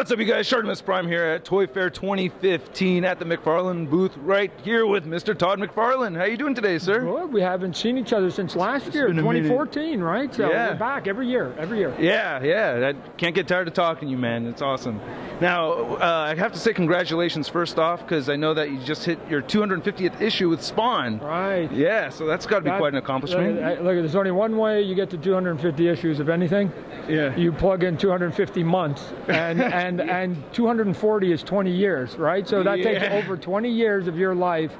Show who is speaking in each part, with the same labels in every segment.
Speaker 1: What's up, you guys? ShartimusPrime here at Toy Fair 2015 at the McFarlane booth, right here with Mr. Todd McFarlane. How you doing today, sir?
Speaker 2: Good. We haven't seen each other since last year, 2014, right? So
Speaker 1: yeah.
Speaker 2: We're back every year.
Speaker 1: Yeah. I can't get tired of talking to you, man. It's awesome. Now, I have to say congratulations first off, because I know that you just hit your 250th issue with Spawn.
Speaker 2: Right.
Speaker 1: Yeah, so that's got to be quite an accomplishment.
Speaker 2: Look, there's only one way you get to 250 issues of anything.
Speaker 1: Yeah.
Speaker 2: You plug in 250 months, and 240 is 20 years, right? So that takes over 20 years of your life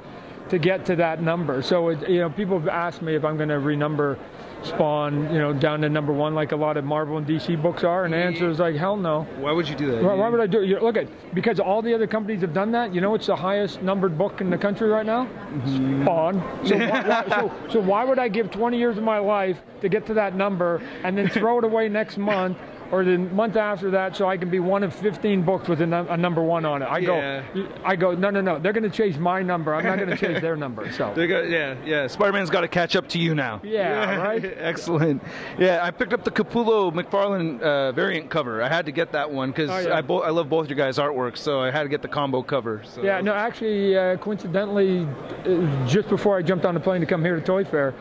Speaker 2: to get to that number. So people have asked me if I'm going to renumber Spawn, down to #1 like a lot of Marvel and DC books are, and the answer is like, hell no.
Speaker 1: Why would you do that?
Speaker 2: Why would I do it? Look because all the other companies have done that. It's the highest numbered book in the country right now? Spawn. So why would I give 20 years of my life to get to that number and then throw it away next month or the month after that so I can be one of 15 books with a #1 on it? I go, no, they're going to chase my number. I'm not going to chase their number. So
Speaker 1: Spider-Man's got to catch up to you now.
Speaker 2: Yeah, right?
Speaker 1: Excellent. Yeah, I picked up the Capullo McFarlane variant cover. I had to get that one because I love both your guys' artwork, so I had to get the combo cover. So.
Speaker 2: Yeah, no, actually, coincidentally, just before I jumped on the plane to come here to Toy Fair,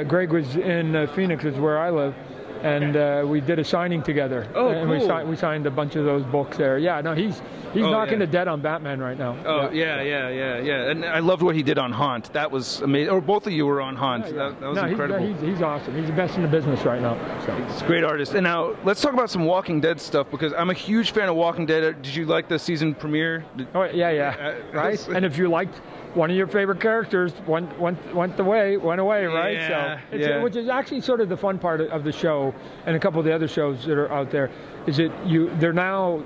Speaker 2: Greg was in Phoenix, is where I live. And we did a signing together.
Speaker 1: Oh,
Speaker 2: and
Speaker 1: cool.
Speaker 2: we signed a bunch of those books there. Yeah, no, he's knocking the dead on Batman right now.
Speaker 1: Oh, yeah. And I loved what he did on Haunt. That was amazing. Or both of you were on Haunt.
Speaker 2: Yeah.
Speaker 1: That was incredible.
Speaker 2: He's awesome. He's the best in the business right now. So.
Speaker 1: He's a great artist. And now, let's talk about some Walking Dead stuff, because I'm a huge fan of Walking Dead. Did you like the season premiere?
Speaker 2: Oh, yeah. Right? And if you liked one of your favorite characters went away, right?
Speaker 1: Yeah,
Speaker 2: which is actually sort of the fun part of the show, and a couple of the other shows that are out there, is that they're now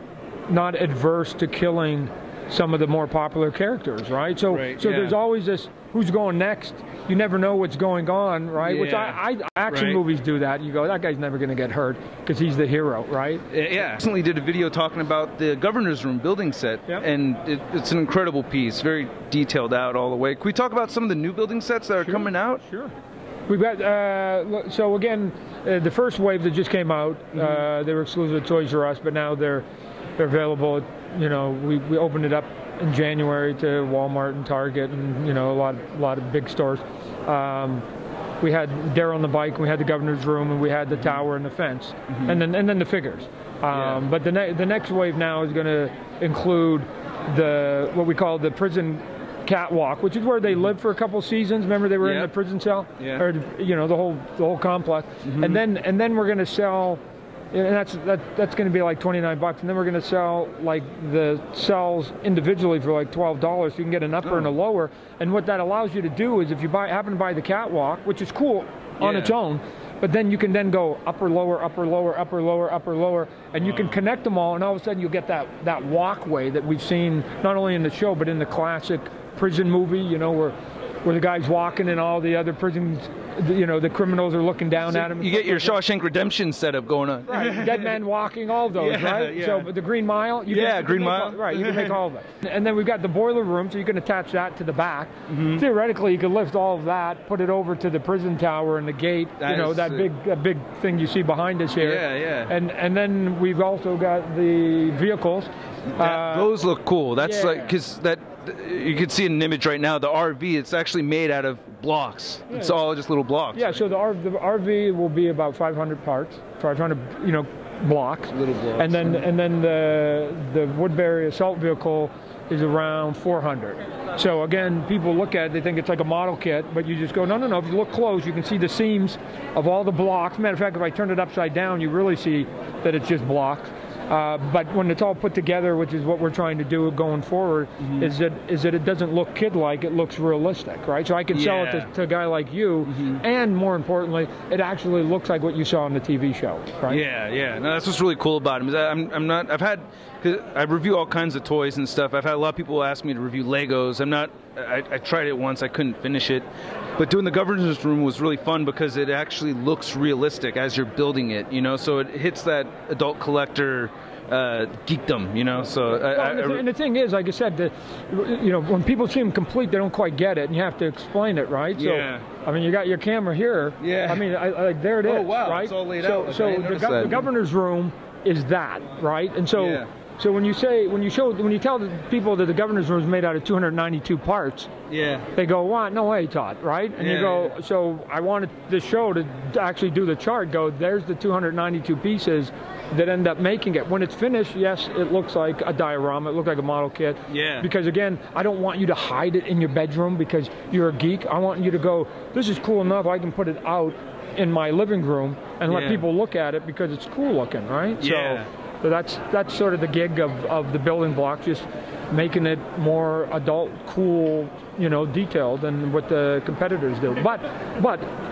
Speaker 2: not adverse to killing some of the more popular characters, right? So there's always this, who's going next? You never know what's going on, right?
Speaker 1: Yeah.
Speaker 2: Which action movies do that. You go, that guy's never going to get hurt because he's the hero, right?
Speaker 1: Yeah. I recently did a video talking about the Governor's Room building set, and it's an incredible piece, very detailed out all the way. Can we talk about some of the new building sets that are coming out?
Speaker 2: Sure. We've got, so again, the first wave that just came out, they were exclusive to Toys R Us, but now they're available. We opened it up in January to Walmart and Target and a lot of big stores. We had Daryl on the bike, we had the Governor's Room, and we had the tower and the fence, and then the figures. But the next wave now is going to include what we call the prison catwalk, which is where they lived for a couple seasons. Remember, they were in the prison cell, or the whole complex. And then we're going to sell. And that's going to be like $29, and then we're going to sell like the cells individually for like $12. So you can get an upper and a lower. And what that allows you to do is, if you happen to buy the catwalk, which is cool on its own, but then you can then go upper, lower, upper, lower, upper, lower, upper, lower, and you can connect them all, and all of a sudden you'll get that walkway that we've seen not only in the show but in the classic prison movie, where the guy's walking and all the other prisons, the criminals are looking down at him.
Speaker 1: You get your Shawshank Redemption setup going on.
Speaker 2: Right, Dead Man Walking, all of those, right?
Speaker 1: Yeah.
Speaker 2: So the Green Mile.
Speaker 1: Green Mile.
Speaker 2: Right, you can make all of that. And then we've got the boiler room, so you can attach that to the back. Theoretically, you could lift all of that, put it over to the prison tower and the gate, that big thing you see behind us here.
Speaker 1: Yeah.
Speaker 2: And then we've also got the vehicles.
Speaker 1: Those look cool. That's because you can see in an image right now, the RV, it's actually made out of blocks. It's all just little blocks.
Speaker 2: Yeah, so the RV will be about 500 parts, 500 blocks.
Speaker 1: Little blocks.
Speaker 2: And then the Woodbury assault vehicle is around 400. So again, people look at it, they think it's like a model kit, but you just go, no. If you look close, you can see the seams of all the blocks. Matter of fact, if I turn it upside down, you really see that it's just blocks. But when it's all put together, which is what we're trying to do going forward, is that it doesn't look kid-like, it looks realistic, right? So I can sell it to a guy like you, and more importantly, it actually looks like what you saw on the TV show, right?
Speaker 1: Yeah. No, that's what's really cool about him. Cause I review all kinds of toys and stuff. I've had a lot of people ask me to review Legos. I tried it once, I couldn't finish it. But doing the Governor's Room was really fun because it actually looks realistic as you're building it, so it hits that adult collector geekdom, so
Speaker 2: and the thing is, like I said, when people see them complete, they don't quite get it, and you have to explain it, right? So, I mean, you got your camera here.
Speaker 1: Yeah.
Speaker 2: I mean, there it is.
Speaker 1: Oh wow,
Speaker 2: right?
Speaker 1: it's all laid out.
Speaker 2: So the Governor's Room is that, right? And so So when you tell the people that the governor's room is made out of 292 parts, they go, "What? No way, Todd!" Right? And you go, "So I wanted the show to actually do the chart. Go, there's the 292 pieces that end up making it. When it's finished, yes, it looks like a diorama. It looks like a model kit.
Speaker 1: Yeah.
Speaker 2: Because again, I don't want you to hide it in your bedroom because you're a geek. I want you to go, this is cool enough. I can put it out in my living room and let people look at it because it's cool looking, right?
Speaker 1: Yeah.
Speaker 2: So that's sort of the gig of the building blocks, just making it more adult, cool, detailed than what the competitors do. But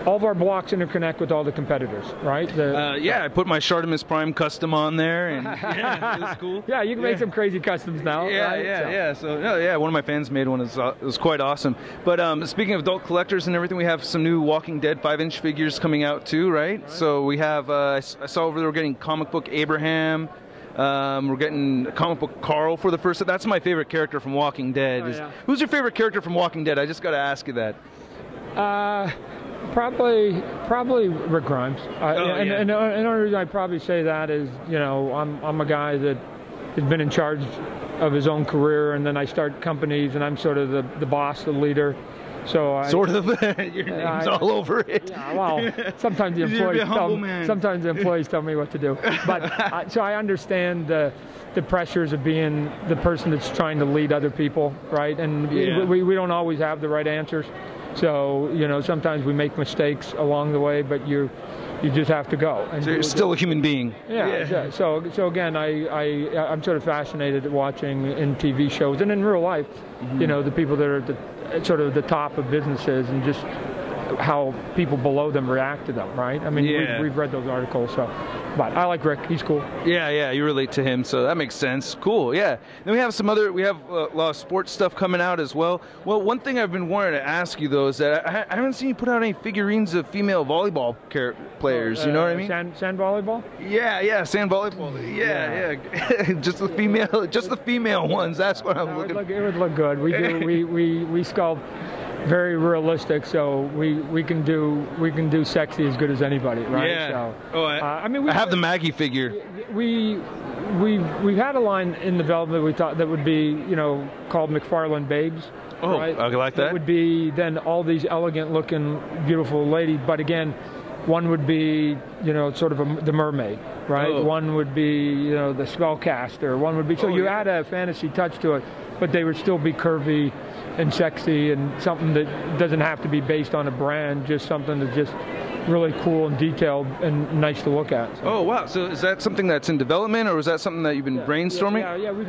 Speaker 2: all of our blocks interconnect with all the competitors, right?
Speaker 1: I put my ShartimusPrime custom on there, and it's cool.
Speaker 2: Yeah, you can make some crazy customs now. Right?
Speaker 1: So one of my fans made one. It was quite awesome. But speaking of adult collectors and everything, we have some new Walking Dead 5-inch figures coming out too, right? So we have I saw over there we're getting comic book Abraham. We're getting comic book Carl for the first. That's my favorite character from Walking Dead. Who's your favorite character from Walking Dead? I just got to ask you that.
Speaker 2: Probably Rick Grimes. And the only reason I probably say that is, I'm a guy that has been in charge of his own career, and then I start companies, and I'm sort of the boss, the leader. So
Speaker 1: your name's all over it.
Speaker 2: Yeah, well, sometimes the employees tell me what to do. But so I understand the pressures of being the person that's trying to lead other people, right? And we don't always have the right answers. So sometimes we make mistakes along the way, but you just have to go. And
Speaker 1: so you're still a human being.
Speaker 2: Yeah. So again, I'm sort of fascinated at watching in TV shows and in real life, the people that are at sort of the top of businesses and just how people below them react to them, right? I mean, we've read those articles, so. But I like Rick. He's cool.
Speaker 1: Yeah, you relate to him, so that makes sense. Cool, yeah. Then we have a lot of sports stuff coming out as well. Well, one thing I've been wanting to ask you, though, is that I haven't seen you put out any figurines of female volleyball players, you know what I mean?
Speaker 2: Sand volleyball?
Speaker 1: Yeah, sand volleyball. Yeah. just the female ones, that's what I'm looking for.
Speaker 2: It would look good. We sculpt very realistic, so we can do sexy as good as anybody, right?
Speaker 1: Yeah.
Speaker 2: So,
Speaker 1: I have the Maggie figure.
Speaker 2: We've had a line in development we thought that would be called McFarlane Babes.
Speaker 1: Oh,
Speaker 2: right?
Speaker 1: I like that.
Speaker 2: That would be then all these elegant looking, beautiful ladies. But again, one would be sort of the mermaid, right?
Speaker 1: Oh.
Speaker 2: One would be the spellcaster. One would be you add a fantasy touch to it, but they would still be curvy and sexy and something that doesn't have to be based on a brand, just something that's just really cool and detailed and nice to look at. So.
Speaker 1: Oh wow! So is that something that's in development, or is that something that you've been brainstorming?
Speaker 2: Yeah. We've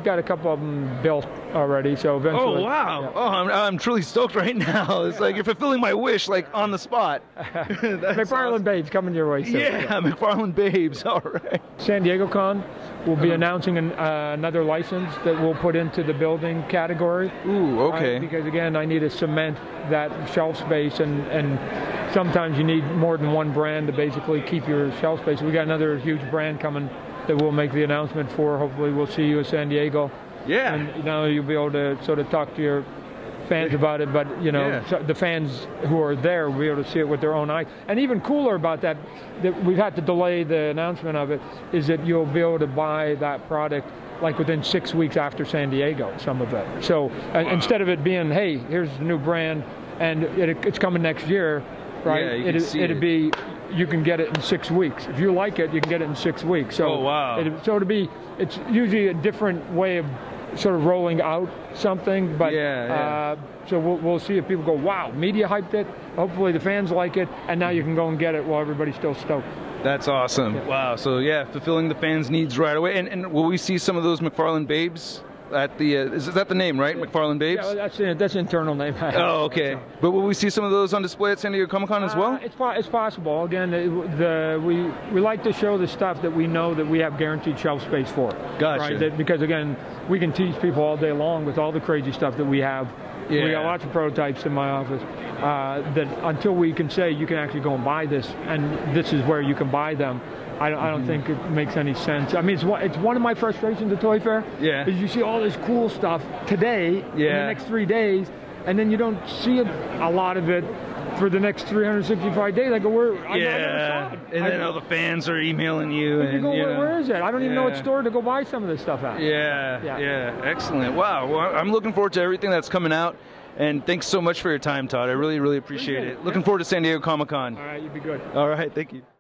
Speaker 2: got a couple of them built already. So eventually.
Speaker 1: Oh wow! Yeah. Oh, I'm truly stoked right now. It's like you're fulfilling my wish, like on the spot.
Speaker 2: McFarlane awesome. Babes coming your way soon.
Speaker 1: Yeah, McFarlane Babes. All right.
Speaker 2: San Diego Con will be announcing another license that we'll put into the building category.
Speaker 1: Ooh, okay.
Speaker 2: Because again, I need to cement that shelf space, and sometimes you need more than one brand to basically keep your shelf space. We got another huge brand coming that we'll make the announcement for. Hopefully, we'll see you in San Diego.
Speaker 1: Yeah.
Speaker 2: And now you'll be able to sort of talk to your fans about it, but the fans who are there will be able to see it with their own eyes. And even cooler about that we've had to delay the announcement of it, is that you'll be able to buy that product like within 6 weeks after San Diego, some of it. So instead of it being, hey, here's the new brand and it's coming next year, right?
Speaker 1: Yeah, it'd
Speaker 2: be, you can get it in 6 weeks. If you like it, you can get it in 6 weeks. So,
Speaker 1: oh, wow.
Speaker 2: It's usually a different way of sort of rolling out something, but so we'll see if people go, wow, media hyped it, hopefully the fans like it, and now you can go and get it while everybody's still stoked.
Speaker 1: That's awesome. Yeah. Wow. So fulfilling the fans' needs right away. And will we see some of those McFarlane Babes at the is that the name, right? McFarlane Babes?
Speaker 2: Yeah, that's an internal name.
Speaker 1: Oh, okay. But will we see some of those on display at San Diego Comic-Con as well?
Speaker 2: It's possible. Again, we like to show the stuff that we know that we have guaranteed shelf space for.
Speaker 1: Gotcha.
Speaker 2: Right? Because again, we can tease people all day long with all the crazy stuff that we have. Yeah. We got lots of prototypes in my office that until we can say you can actually go and buy this, and this is where you can buy them, I don't think it makes any sense. I mean, it's one of my frustrations at Toy Fair.
Speaker 1: Yeah.
Speaker 2: Is you see all this cool stuff today in the next 3 days, and then you don't see a lot of it for the next 365 days. I go, where? I never saw it.
Speaker 1: And then all the fans are emailing you. And
Speaker 2: where is it? I don't even know what store to go buy some of this stuff at.
Speaker 1: Yeah. Excellent. Wow. Well, I'm looking forward to everything that's coming out. And thanks so much for your time, Todd. I really, really appreciate it. Looking forward to San Diego Comic-Con.
Speaker 2: All right, you'd be good.
Speaker 1: All right, thank you.